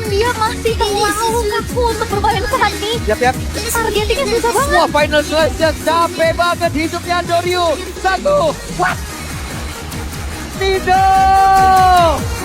dan dia masih terlalu kaku untuk bermain saat ini. Yap. Targetingnya susah banget. Wah, final slice-nya capek banget hidupnya Doryu. Satu. Wah. Tidak.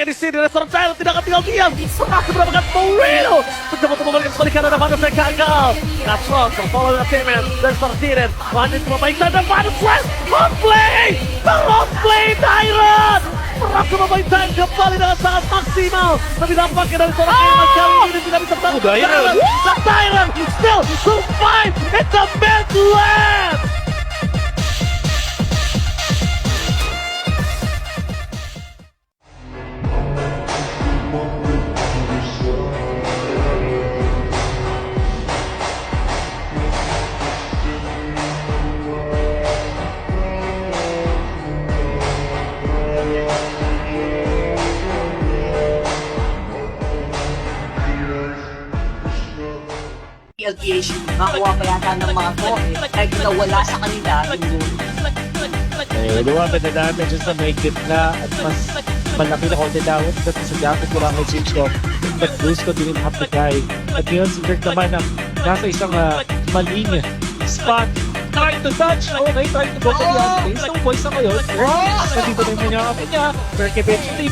Di sini restoran Thailand tidak akan tinggal diam. Serah mendapatkan Paulino. Mencoba untuk memberikan kebalikan dan Vanus yang gagal. Natron terfollow Temen dan Sardiren. Vanus membaikkan dan Vanus West. Roleplay. Roleplay Tyrant. Merasa memainkan kembali dengan sangat maksimal. Tapi dampaknya dari seorang Eman kali ini tidak bisa bertahan. Dan Tyrant still survive in the Midland. LPH nakakuha pa yata ng mga to kahit nawala sa kanila yung Lumapit na damage sa may gitna at mas malaki na konti down at sa dapat ko lang ang ko but Dusko didn't have the guy at ngayon si Dirk naman ang nasa isang maling spot trying to touch okay trying to go to the space ng voice na ngayon dito na yung manyakapin niya Dirk eventually